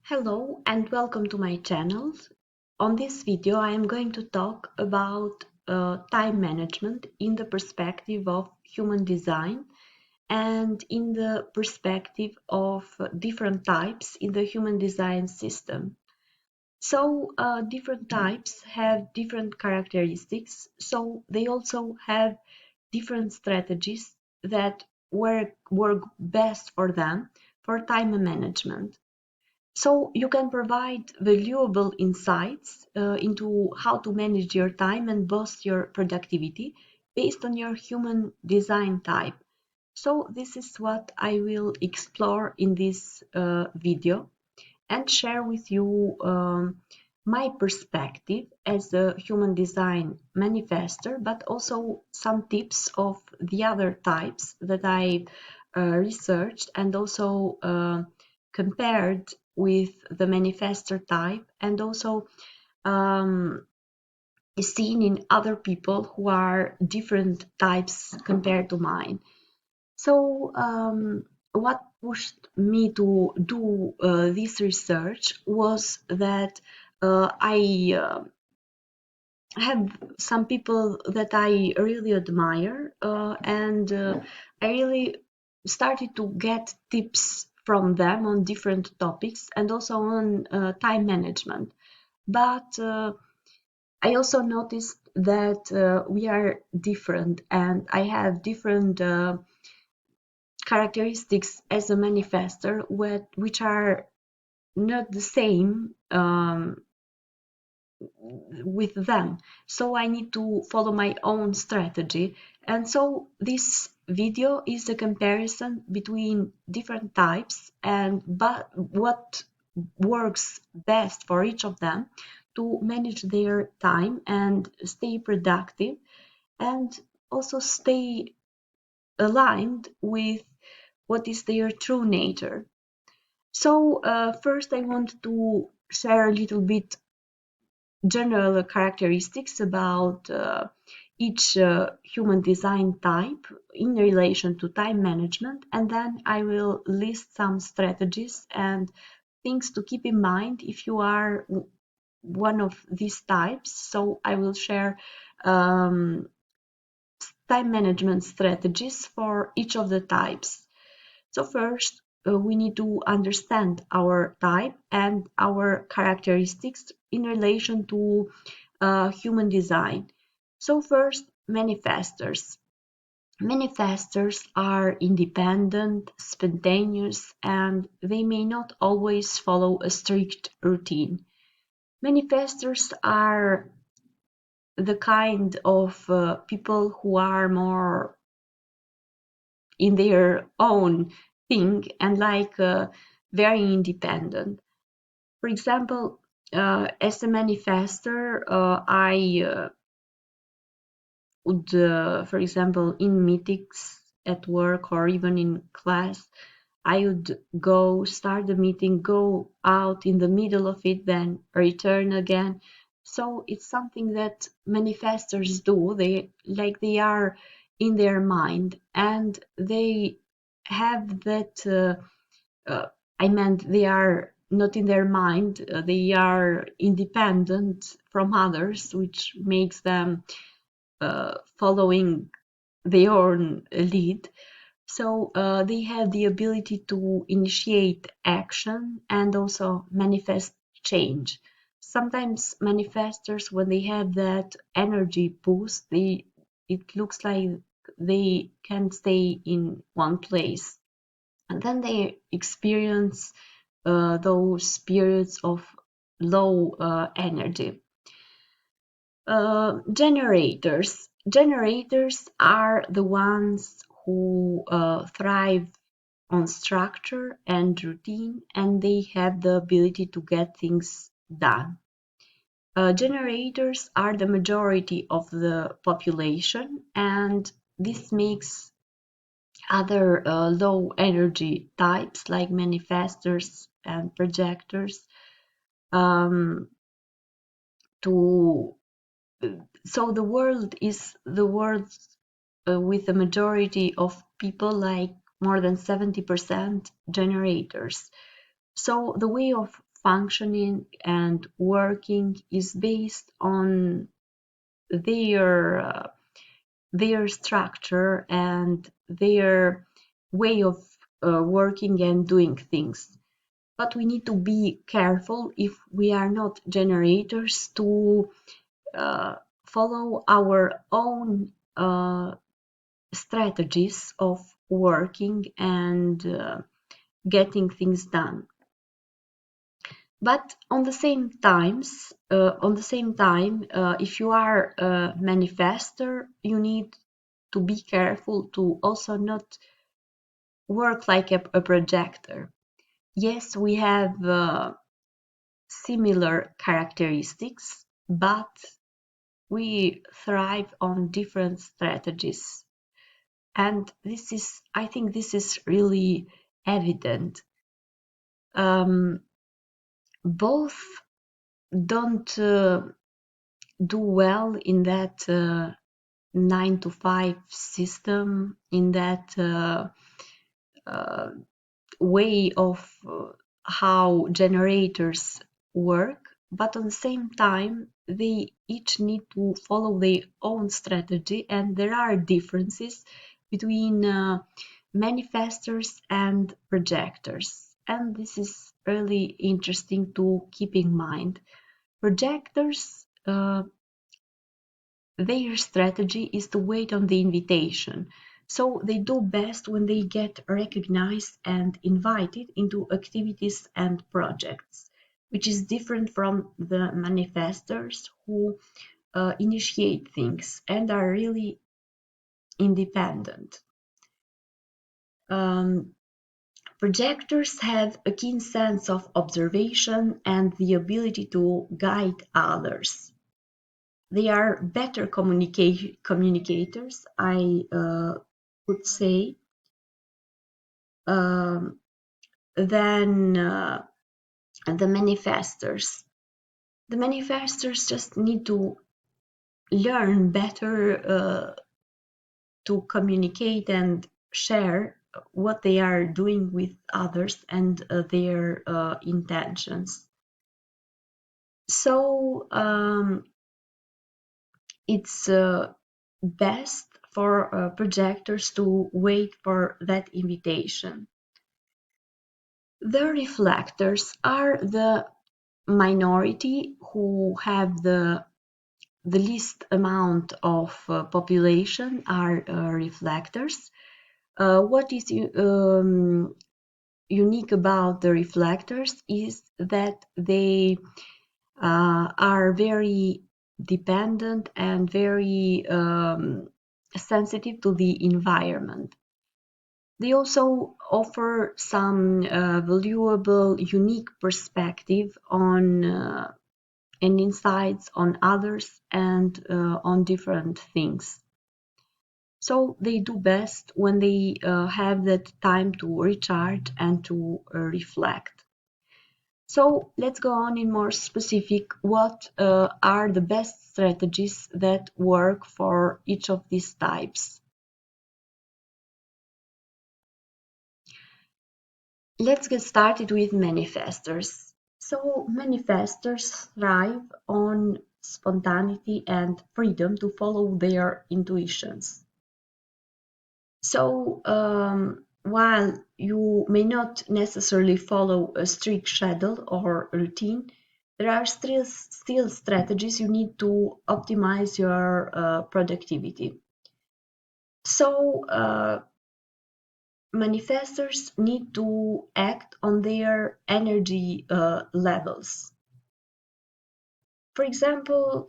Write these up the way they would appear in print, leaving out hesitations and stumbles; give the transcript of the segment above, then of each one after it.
Hello and welcome to my channel. On this video I am going to talk about time management in the perspective of human design and in the perspective of different types in the human design system. So different types have different characteristics, so they also have different strategies that work best for them for time management. So you can provide valuable insights into how to manage your time and boost your productivity based on your human design type. So this is what I will explore in this video and share with you my perspective as a human design manifestor, but also some tips of the other types that I researched and also compared with the manifestor type, and also um, seen in other people who are different types compared to mine. So, what pushed me to do this research was that I have some people that I really admire, and I really started to get tips from them on different topics and also on time management. But I also noticed that we are different, and I have different characteristics as a manifestor which are not the same with them. So I need to follow my own strategy. And so this video is a comparison between different types and but what works best for each of them to manage their time and stay productive and also stay aligned with what is their true nature. So first I want to share a little bit general characteristics about each human design type in relation to time management, and then I will list some strategies and things to keep in mind if you are one of these types. So I will share time management strategies for each of the types. So first, we need to understand our type and our characteristics in relation to human design. So first, manifestors. Manifestors are independent, spontaneous, and they may not always follow a strict routine. Manifestors are the kind of people who are more in their own thing and like very independent. For example, as a manifestor, I would, for example, in meetings at work or even in class, I would go start the meeting, go out in the middle of it, then return again. So it's something that manifestors do. They are in their mind and they have that. I meant they are not in their mind. They are independent from others, which makes them following their own lead. So they have the ability to initiate action and also manifest change. Sometimes manifestors, when they have that energy boost, it looks like they can stay in one place, and then they experience those periods of low energy. Generators. Generators are the ones who thrive on structure and routine, and they have the ability to get things done. Generators are the majority of the population, and this makes other low energy types like manifestors and projectors um, to so the world is the world with a majority of people like more than 70% generators. So the way of functioning and working is based on their structure and their way of working and doing things. But we need to be careful if we are not generators to follow our own strategies of working and getting things done. But on the same time, if you are a manifestor, you need to be careful to also not work like a projector. Yes, we have similar characteristics, but we thrive on different strategies. And I think this is really evident. Both don't do well in that 9 to 5 system, in that way of how generators work, but at the same time, they each need to follow their own strategy, and there are differences between manifestors and projectors. And this is really interesting to keep in mind. Projectors, their strategy is to wait on the invitation. So they do best when they get recognized and invited into activities and projects, which is different from the manifestors who initiate things and are really independent. Projectors have a keen sense of observation and the ability to guide others. They are better communicators, I would say, than the manifestors. The manifestors just need to learn better to communicate and share what they are doing with others and their intentions. So it's best for projectors to wait for that invitation. The reflectors are the minority who have the least amount of population are reflectors. What is unique about the reflectors is that they are very dependent and very sensitive to the environment. They also offer some valuable, unique perspective on and insights on others and on different things. So they do best when they have that time to recharge and to reflect. So let's go on in more specific. What are the best strategies that work for each of these types? Let's get started with manifestors. So manifestors thrive on spontaneity and freedom to follow their intuitions. So while you may not necessarily follow a strict schedule or routine, there are still strategies you need to optimize your productivity. So manifestors need to act on their energy levels. For example,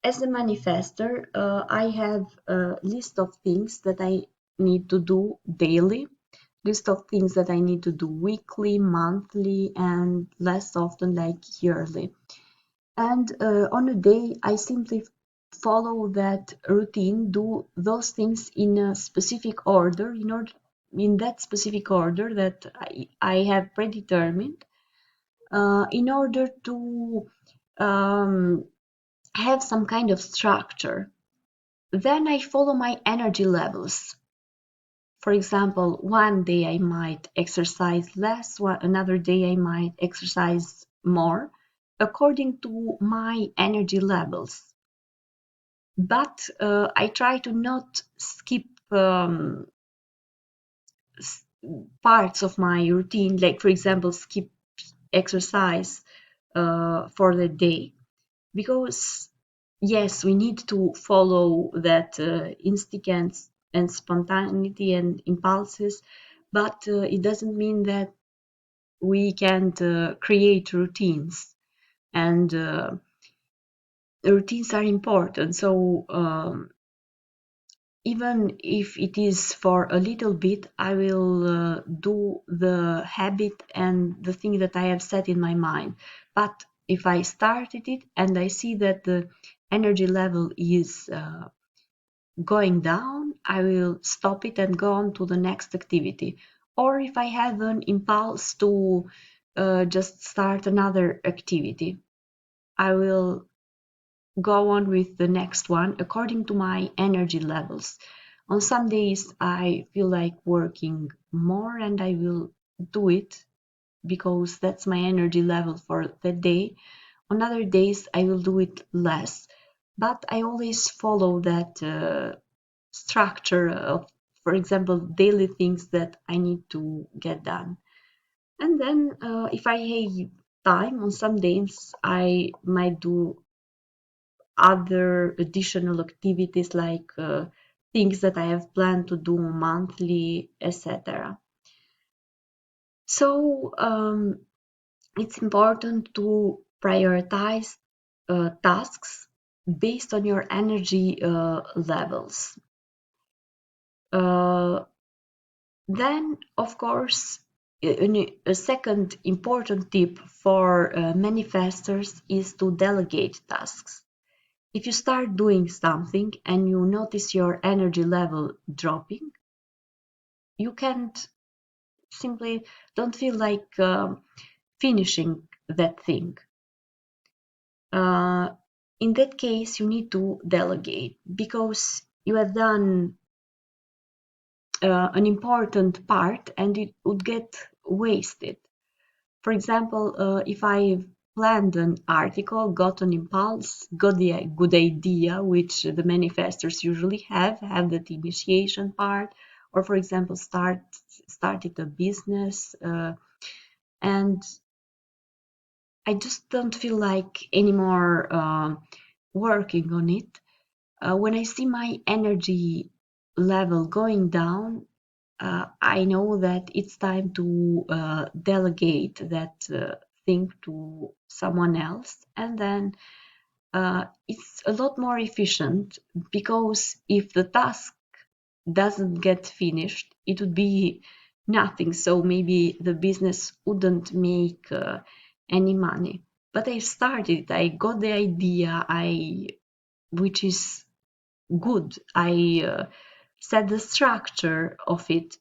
as a manifestor, I have a list of things that I need to do daily, list of things that I need to do weekly, monthly, and less often like yearly. And on a day, I simply follow that routine, do those things in a specific order, in that specific order that I have predetermined, in order to have some kind of structure. Then I follow my energy levels. For example, one day I might exercise less, another day I might exercise more, according to my energy levels. But I try to not skip parts of my routine, like for example, skip exercise for the day, because yes, we need to follow that instinct and spontaneity and impulses, but it doesn't mean that we can't create routines, and routines are important. So even if it is for a little bit, I will do the habit and the thing that I have set in my mind. But if I started it and I see that the energy level is going down, I will stop it and go on to the next activity. Or if I have an impulse to just start another activity, I will go on with the next one according to my energy levels. On some days, I feel like working more and I will do it because that's my energy level for the day. On other days, I will do it less. But I always follow that structure of, for example, daily things that I need to get done. And then if I have time, on some days, I might do other additional activities like things that I have planned to do monthly, etc. So it's important to prioritize tasks based on your energy levels. Uh, then, of course, a second important tip for manifestors is to delegate tasks. If you start doing something and you notice your energy level dropping, you can't simply don't feel like finishing that thing. Uh, in that case, you need to delegate because you have done an important part and it would get wasted. For example, if I planned an article, got an impulse, got the good idea, which the manifestors usually have that initiation part, or for example, started a business, and I just don't feel like anymore working on it. When I see my energy level going down, I know that it's time to delegate that thing to someone else, and then it's a lot more efficient because if the task doesn't get finished, it would be nothing. So maybe the business wouldn't make any money. But I started, I got the idea, which is good. I set the structure of it.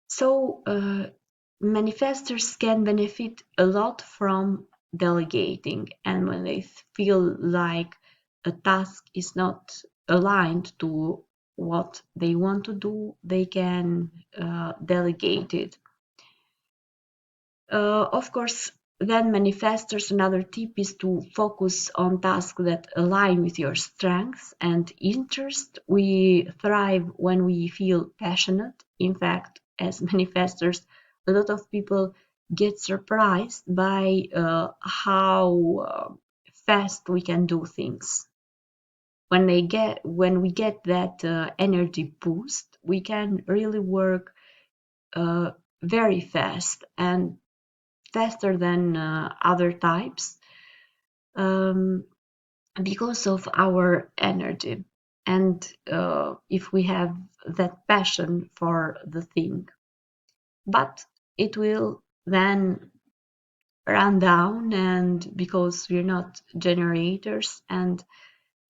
So manifestors can benefit a lot from delegating, and when they feel like a task is not aligned to what they want to do, they can delegate it. Of course, then manifestors, another tip is to focus on tasks that align with your strengths and interests. We thrive when we feel passionate. In fact, as manifestors, a lot of people get surprised by how fast we can do things. When we get that energy boost, we can really work uh, very fast and faster than other types um, because of our energy and if we have that passion for the thing. But it will then run down, and because we're not generators and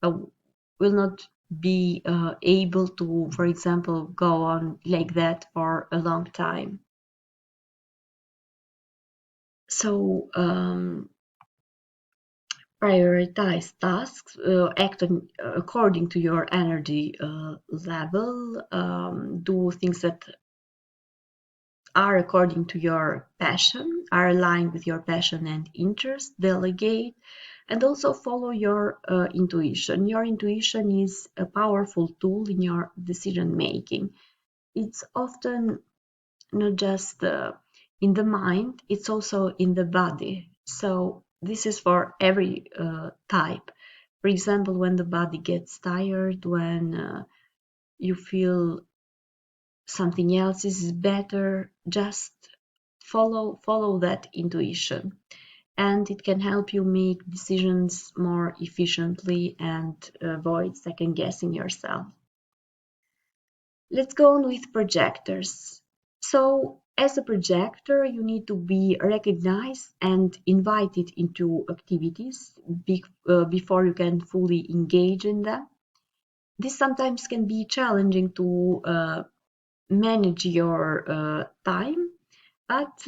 will not be able to, for example, go on like that for a long time. So prioritize tasks, act according to your energy level, do things that are according to your passion, are aligned with your passion and interest, delegate, and also follow your intuition. Your intuition is a powerful tool in your decision making. It's often not just in the mind, it's also in the body. So this is for every type. For example, when the body gets tired, when you feel something else is better, just follow that intuition, and it can help you make decisions more efficiently and avoid second guessing yourself. Let's go on with projectors. So as a projector, you need to be recognized and invited into activities before you can fully engage in them. This sometimes can be challenging to manage your time, but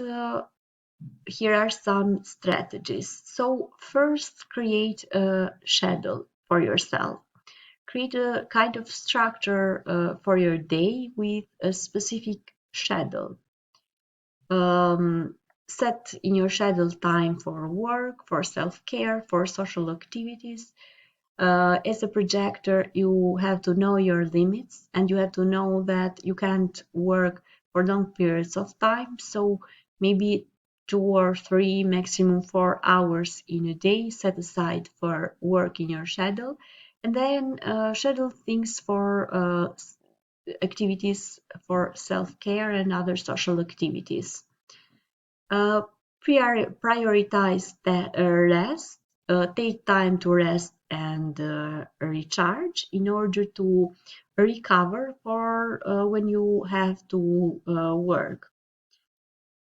here are some strategies. So first, create a schedule for yourself. Create a kind of structure for your day with a specific schedule. Set in your schedule time for work, for self-care, for social activities. As a projector, you have to know your limits, and you have to know that you can't work for long periods of time. So maybe 2 or 3, maximum 4 hours in a day set aside for work in your schedule, and then schedule things for activities for self-care and other social activities. Uh, prioritize the rest, take time to rest and recharge in order to recover for when you have to work.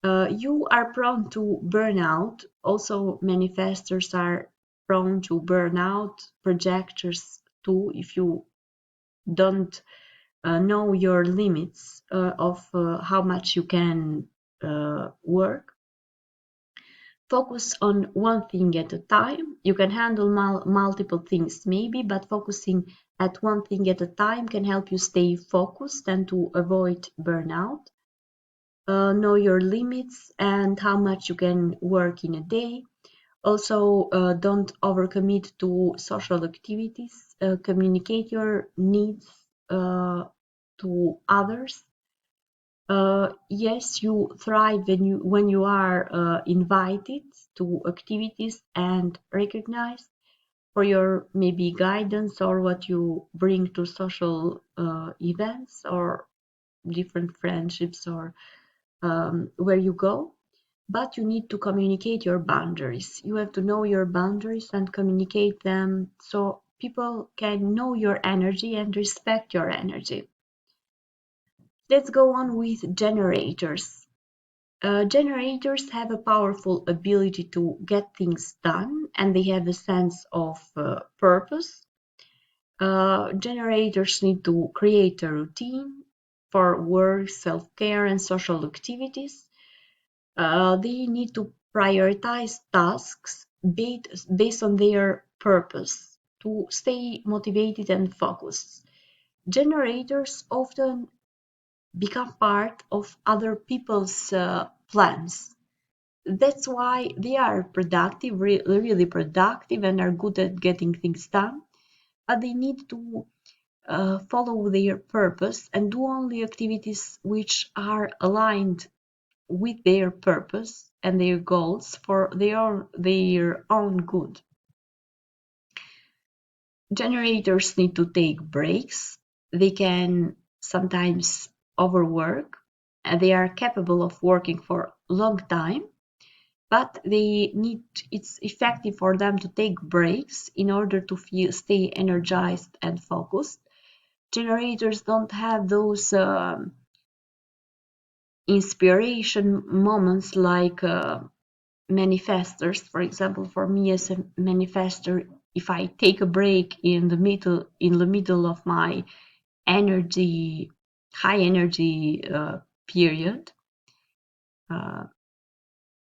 You are prone to burnout. Also, manifestors are prone to burnout, projectors too, if you don't know your limits of how much you can work. Focus on one thing at a time. You can handle multiple things maybe, but focusing at one thing at a time can help you stay focused and to avoid burnout. Know your limits and how much you can work in a day. Also, don't overcommit to social activities. Communicate your needs to others. Yes, you thrive when you are invited to activities and recognized for your maybe guidance or what you bring to social events or different friendships or where you go. But you need to communicate your boundaries. You have to know your boundaries and communicate them so people can know your energy and respect your energy. Let's go on with generators. Generators have a powerful ability to get things done, and they have a sense of purpose. Generators need to create a routine for work, self-care, and social activities. They need to prioritize tasks based on their purpose to stay motivated and focused. Generators often become part of other people's plans. That's why they are productive, really productive, and are good at getting things done. But they need to follow their purpose and do only activities which are aligned with their purpose and their goals for their own good. Generators need to take breaks. They can sometimes overwork, and they are capable of working for a long time, but it's effective for them to take breaks in order to stay energized and focused. Generators don't have those inspiration moments like manifestors. For example, for me as a manifestor, if I take a break in the middle of my high energy period,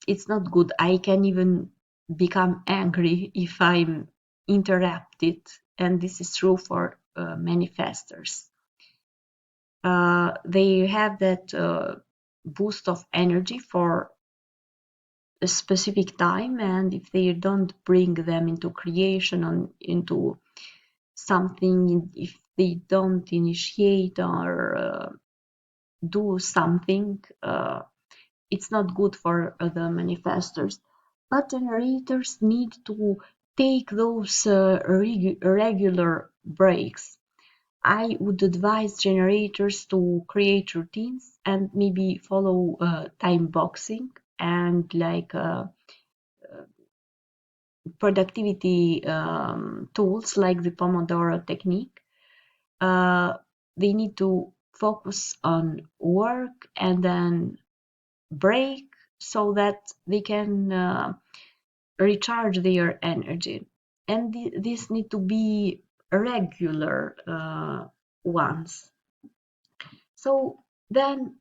it's not good. I can even become angry if I'm interrupted, and this is true for manifestors. They have that boost of energy for a specific time, and if they don't bring them into creation and into something, if they don't initiate or do something, it's not good for the manifestors. But generators need to take those regular breaks. I would advise generators to create routines and maybe follow time boxing and like productivity tools like the Pomodoro technique. Uh, they need to focus on work and then break so that they can recharge their energy. And this need to be regular ones. So then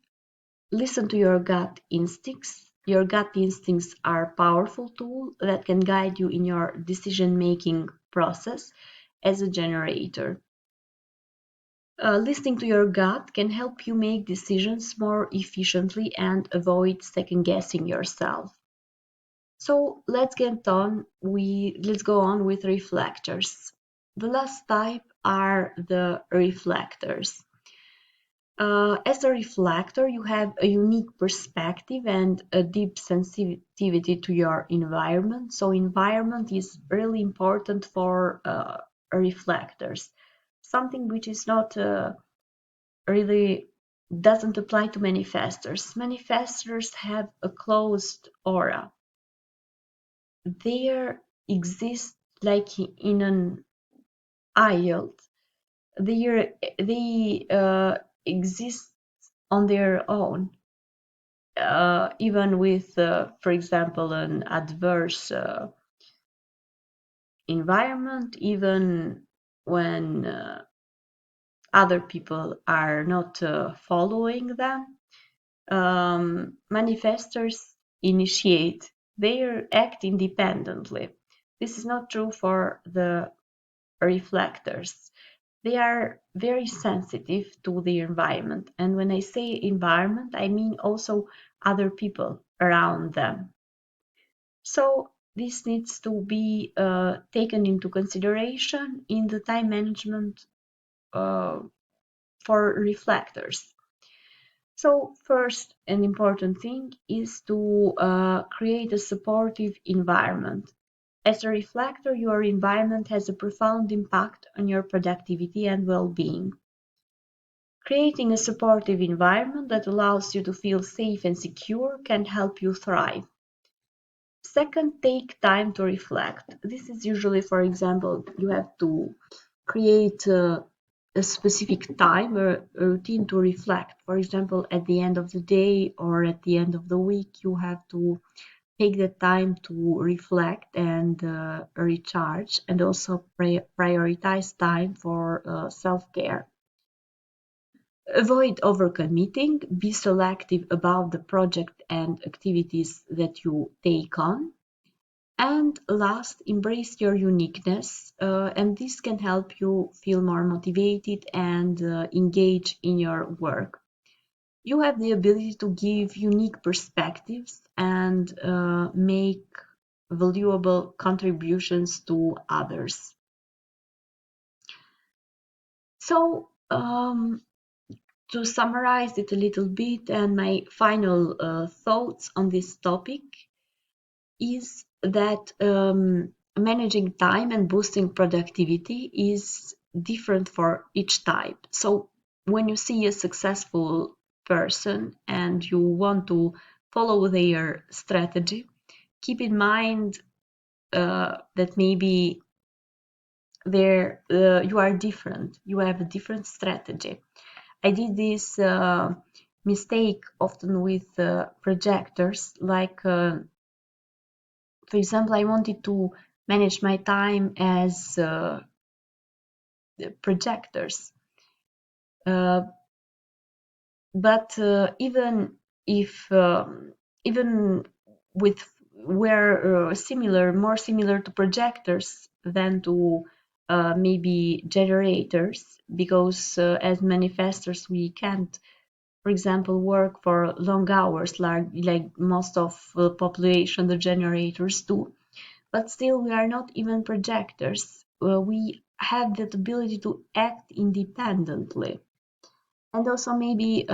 listen to your gut instincts. Your gut instincts are a powerful tool that can guide you in your decision-making process as a generator. Listening to your gut can help you make decisions more efficiently and avoid second-guessing yourself. So let's go on with reflectors. The last type are the reflectors. As a reflector, you have a unique perspective and a deep sensitivity to your environment. So environment is really important for reflectors. Something which is not really doesn't apply to manifestors. Manifestors have a closed aura. They exist like in an aisle. They exist on their own, even with, for example, an adverse environment, even when other people are not following them. Manifestors initiate, they act independently. This is not true for the reflectors. They are very sensitive to the environment. And when I say environment, I mean also other people around them. So this needs to be taken into consideration in the time management uh, for reflectors. So first, an important thing is to create a supportive environment. As a reflector, your environment has a profound impact on your productivity and well-being. Creating a supportive environment that allows you to feel safe and secure can help you thrive. Second, take time to reflect. This is usually, for example, you have to create a specific time or a routine to reflect. For example, at the end of the day or at the end of the week, you have to take the time to reflect and recharge, and also prioritize time for self-care. Avoid overcommitting, be selective about the project and activities that you take on. And last, embrace your uniqueness, and this can help you feel more motivated and engage in your work. You have the ability to give unique perspectives and make valuable contributions to others. So, to summarize it a little bit, and my final thoughts on this topic is that managing time and boosting productivity is different for each type. So when you see a successful person and you want to follow their strategy, keep in mind that maybe you are different. You have a different strategy. I did this mistake often with projectors, like for example, I wanted to manage my time as projectors. But even if even with we're more similar to projectors than to maybe generators, because as manifestors we can't, for example, work for long hours like most of the population, the generators do. But still, we are not even projectors. We have that ability to act independently. And also maybe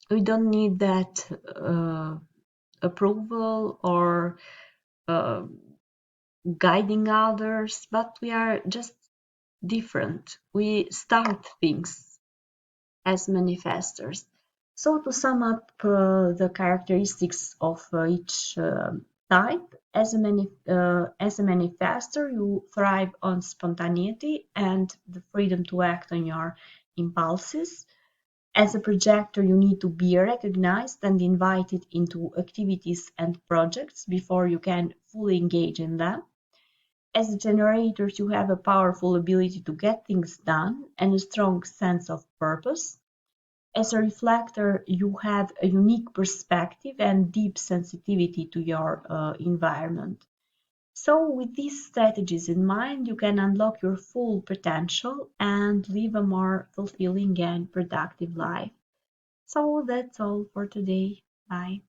we don't need that approval or uh, guiding others, but we are just different. We start things as manifestors. So to sum up the characteristics of each type, as a manifestor, you thrive on spontaneity and the freedom to act on your impulses. As a projector, you need to be recognized and invited into activities and projects before you can fully engage in them. As generators, you have a powerful ability to get things done and a strong sense of purpose. As a reflector, you have a unique perspective and deep sensitivity to your environment. So, with these strategies in mind, you can unlock your full potential and live a more fulfilling and productive life. So, that's all for today. Bye.